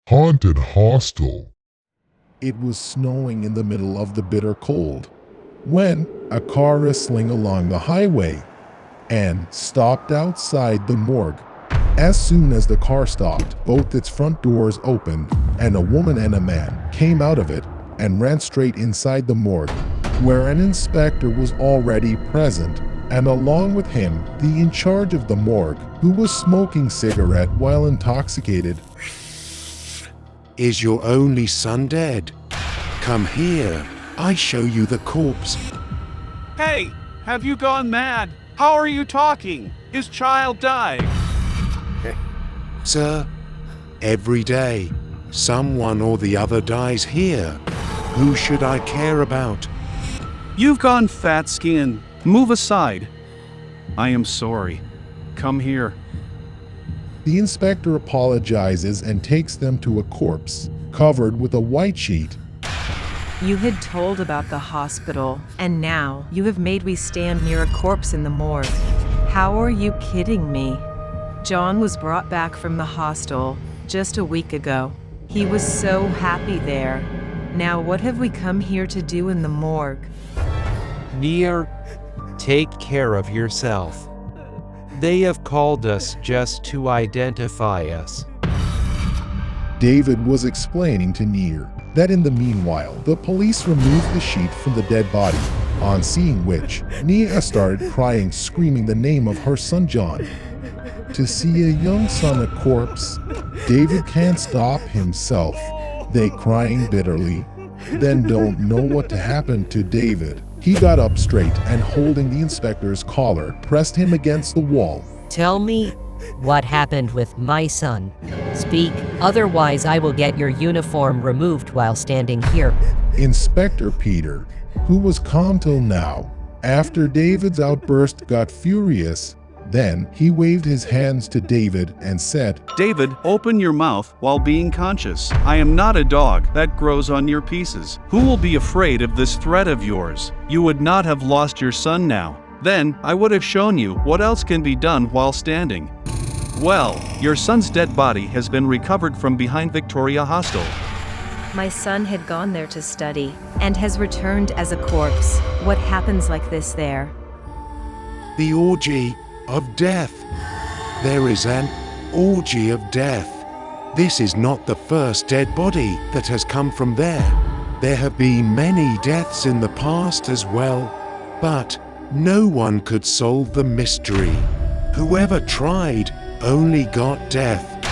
Haunted Hostel. It was snowing in the middle of the bitter cold when a car wrestling along the highway and stopped outside the morgue. As soon as the car stopped, both its front doors opened and a woman and a man came out of it and ran straight inside the morgue, where an inspector was already present, and along with him, the in charge of the morgue, who was smoking cigarette while intoxicated. Is your only son dead? Come here, I show you the corpse. Hey, have you gone mad? How are you talking? His child died. Sir, every day, someone or the other dies here. Who should I care about? You've gone fat skin. Move aside. I am sorry. Come here. The inspector apologizes and takes them to a corpse covered with a white sheet. You had told about the hospital, and now you have made me stand near a corpse in the morgue. How are you kidding me? John was brought back from the hostel just a week ago. He was so happy there. Now what have we come here to do in the morgue? Near, take care of yourself. They have called us just to identify us. David was explaining to Near that in the meanwhile, the police removed the sheet from the dead body, on seeing which, Nia started crying, screaming the name of her son John. To see a young son a corpse, David can't stop himself. They crying bitterly, then don't know what to happen to David. He got up straight and holding the inspector's collar, pressed him against the wall. Tell me what happened with my son. Speak, otherwise I will get your uniform removed while standing here. Inspector Peter, who was calm till now, after David's outburst got furious. Then he waved his hands to David and said, David, open your mouth while being conscious. I am not a dog that grows on your pieces. Who will be afraid of this threat of yours? You would not have lost your son now. Then I would have shown you what else can be done while standing. Well, your son's dead body has been recovered from behind Victoria Hostel. My son had gone there to study and has returned as a corpse. What happens like this there? The orgy of death. There is an orgy of death. This is not the first dead body that has come from there. There have been many deaths in the past as well, but no one could solve the mystery. Whoever tried only got death.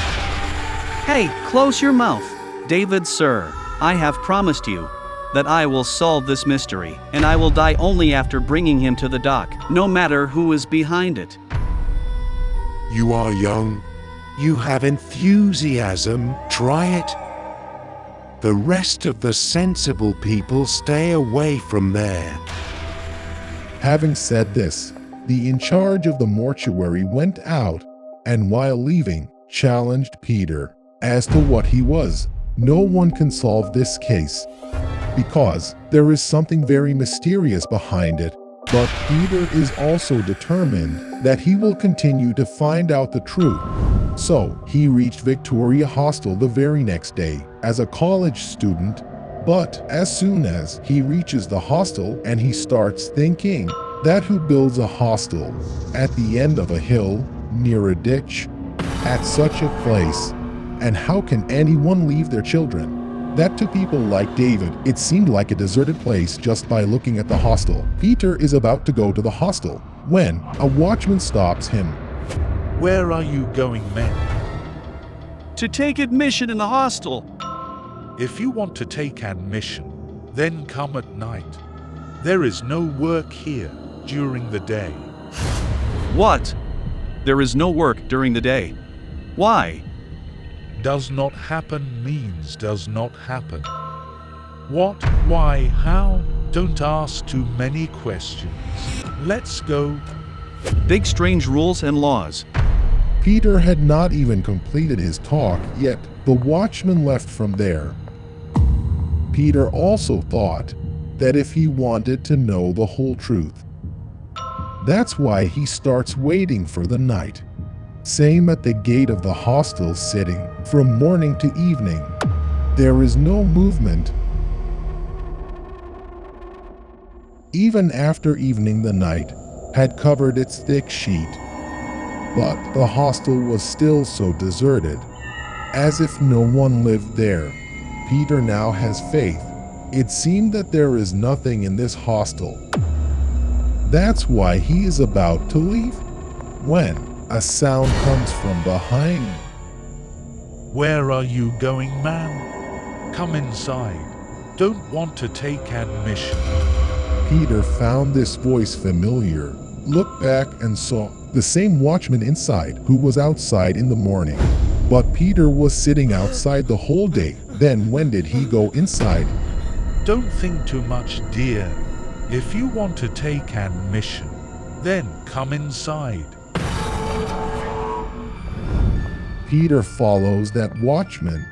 Hey, close your mouth. David, sir, I have promised you that I will solve this mystery, and I will die only after bringing him to the dock, no matter who is behind it. You are young. You have enthusiasm. Try it. The rest of the sensible people stay away from there. Having said this, the in charge of the mortuary went out and while leaving, challenged Peter as to what he was. No one can solve this case because there is something very mysterious behind it. But Peter is also determined that he will continue to find out the truth. So he reached Victoria Hostel the very next day as a college student. But as soon as he reaches the hostel and he starts thinking that who builds a hostel at the end of a hill near a ditch at such a place, and how can anyone leave their children? That to people like David, it seemed like a deserted place just by looking at the hostel. Peter is about to go to the hostel when a watchman stops him. Where are you going, men? To take admission in the hostel. If you want to take admission, then come at night. There is no work here during the day. What? There is no work during the day. Why? Does not happen means does not happen. What, why, how? Don't ask too many questions. Let's go. Big strange rules and laws. Peter had not even completed his talk yet. The watchman left from there. Peter also thought that if he wanted to know the whole truth, that's why he starts waiting for the night. Same at the gate of the hostel, sitting from morning to evening. There is no movement. Even after evening, the night had covered its thick sheet. But the hostel was still so deserted, as if no one lived there. Peter now has faith. It seemed that there is nothing in this hostel. That's why he is about to leave, when a sound comes from behind. Where are you going, man? Come inside. Don't want to take admission. Peter found this voice familiar, looked back and saw the same watchman inside who was outside in the morning. But Peter was sitting outside the whole day. Then when did he go inside? Don't think too much, dear. If you want to take admission, then come inside. Peter follows that watchman,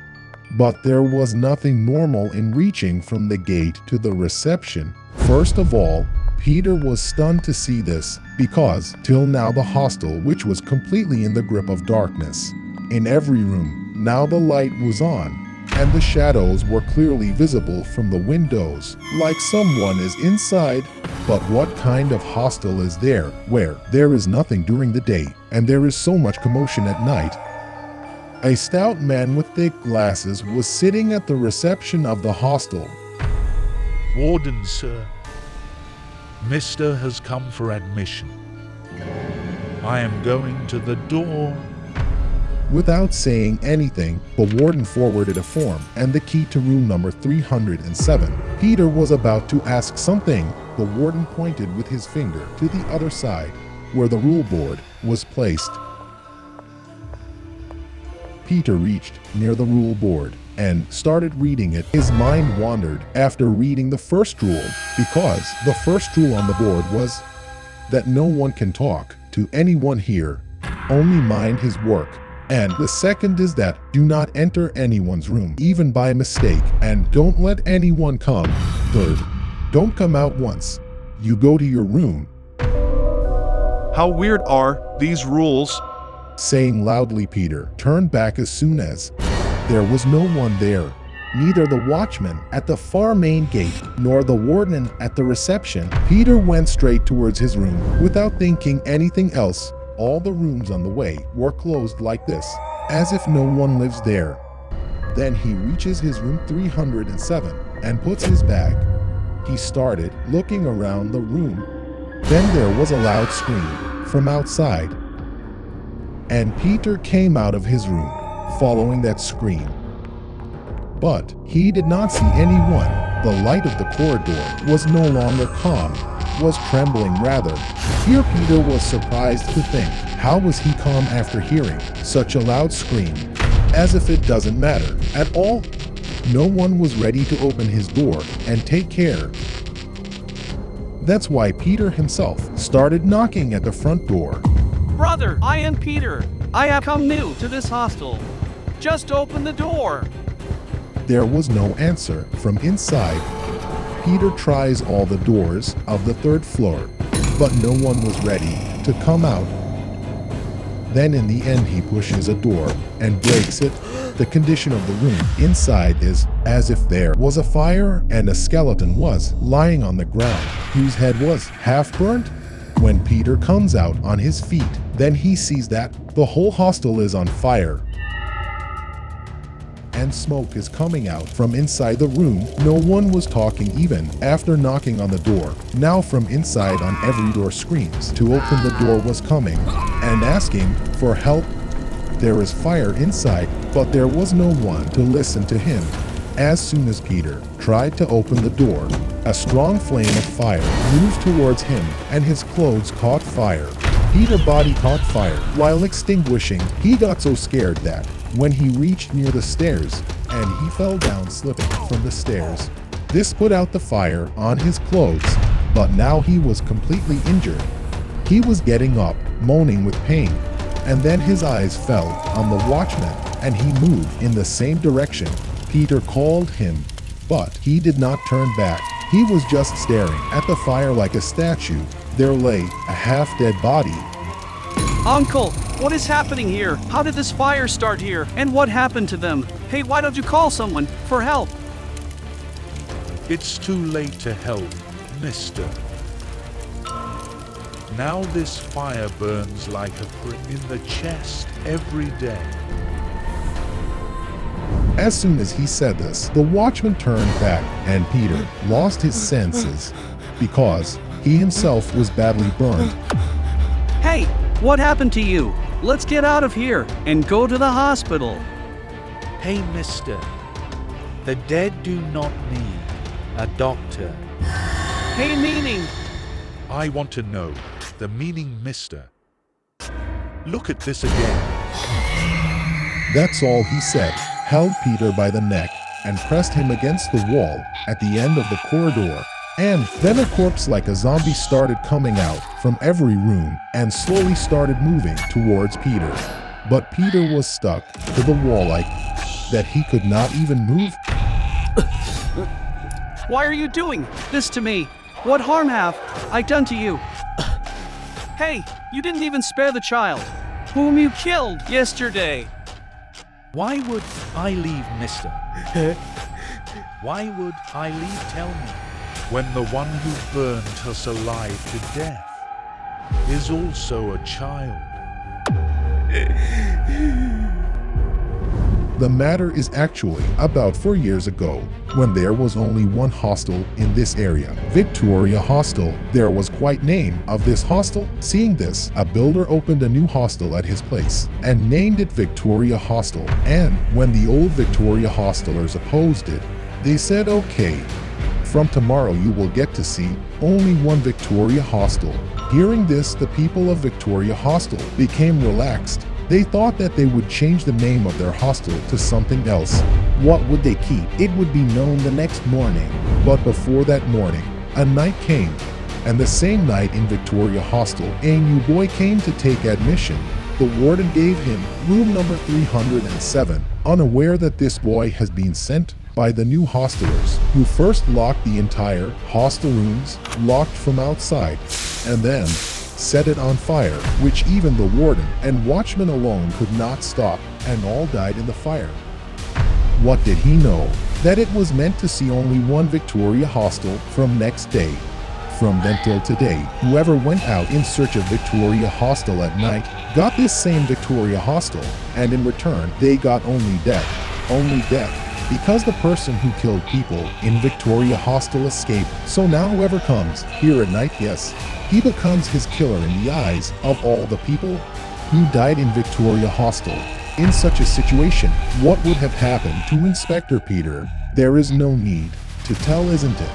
but there was nothing normal in reaching from the gate to the reception. First of all, Peter was stunned to see this, because till now the hostel, which was completely in the grip of darkness, in every room, now the light was on, and the shadows were clearly visible from the windows, like someone is inside. But what kind of hostel is there, where there is nothing during the day, and there is so much commotion at night? A stout man with thick glasses was sitting at the reception of the hostel. Warden, sir. Mister has come for admission. I am going to the door. Without saying anything, the warden forwarded a form and the key to room number 307. Peter was about to ask something. The warden pointed with his finger to the other side, where the rule board was placed. Peter reached near the rule board and started reading it. His mind wandered after reading the first rule, because the first rule on the board was that no one can talk to anyone here, only mind his work. And the second is that do not enter anyone's room, even by mistake, and don't let anyone come. Third, don't come out once you go to your room. How weird are these rules? Saying loudly, Peter turned back as soon as there was no one there. Neither the watchman at the far main gate nor the warden at the reception. Peter went straight towards his room without thinking anything else. All the rooms on the way were closed like this, as if no one lives there. Then he reaches his room 307 and puts his bag. He started looking around the room. Then there was a loud scream from outside, and Peter came out of his room, following that scream. But he did not see anyone. The light of the corridor was no longer calm, was trembling rather. Here Peter was surprised to think, how was he calm after hearing such a loud scream? As if it doesn't matter at all. No one was ready to open his door and take care. That's why Peter himself started knocking at the front door. Brother, I am Peter. I have come new to this hostel. Just open the door. There was no answer from inside. Peter tries all the doors of the third floor, but no one was ready to come out. Then in the end he pushes a door and breaks it. The condition of the room inside is as if there was a fire and a skeleton was lying on the ground, whose head was half burnt. When Peter comes out on his feet, then he sees that the whole hostel is on fire, and smoke is coming out from inside the room. No one was talking even after knocking on the door. Now from inside on every door screams to open the door was coming and asking for help. There is fire inside, but there was no one to listen to him. As soon as Peter tried to open the door, a strong flame of fire moved towards him and his clothes caught fire. Peter's body caught fire while extinguishing. He got so scared that when he reached near the stairs and he fell down slipping from the stairs. This put out the fire on his clothes, but now he was completely injured. He was getting up, moaning with pain, and then his eyes fell on the watchman and he moved in the same direction. Peter called him, but he did not turn back. He was just staring at the fire like a statue. There lay a half-dead body. Uncle, What is happening here? How did this fire start here? And what happened to them? Hey, why don't you call someone for help? It's too late to help, mister. Now this fire burns like a prick in the chest every day. As soon as he said this, the watchman turned back and Peter lost his senses because he himself was badly burned. Hey, what happened to you? Let's get out of here and go to the hospital. Hey, mister. The dead do not need a doctor. Hey, meaning. I want to know the meaning, mister. Look at this again. That's all he said, held Peter by the neck and pressed him against the wall at the end of the corridor. And then a corpse like a zombie started coming out from every room and slowly started moving towards Peter. But Peter was stuck to the wall like that he could not even move. Why are you doing this to me? What harm have I done to you? Hey, you didn't even spare the child, whom you killed yesterday. Why would I leave, mister? Why would I leave, tell me, when the one who burned us alive to death is also a child? The matter is actually about 4 years ago, when there was only one hostel in this area, Victoria Hostel. There was quite name of this hostel. Seeing this, a builder opened a new hostel at his place and named it Victoria Hostel. And when the old Victoria hostelers opposed it, they said, okay, from tomorrow you will get to see only one Victoria Hostel. Hearing this, the people of Victoria Hostel became relaxed. They thought that they would change the name of their hostel to something else. What would they keep? It would be known the next morning. But before that morning, a night came. And the same night in Victoria Hostel, a new boy came to take admission. The warden gave him room number 307, unaware that this boy has been sent by the new hostelers, who first locked the entire hostel rooms, locked from outside, and then set it on fire, which even the warden and watchman alone could not stop, and all died in the fire. What did he know? That it was meant to see only one Victoria Hostel from next day. From then till today, whoever went out in search of Victoria Hostel at night got this same Victoria Hostel, and in return they got only death. Only death. Because the person who killed people in Victoria Hostel escaped. So now whoever comes here at night, yes, he becomes his killer in the eyes of all the people who died in Victoria Hostel. In such a situation, what would have happened to Inspector Peter? There is no need to tell, isn't it?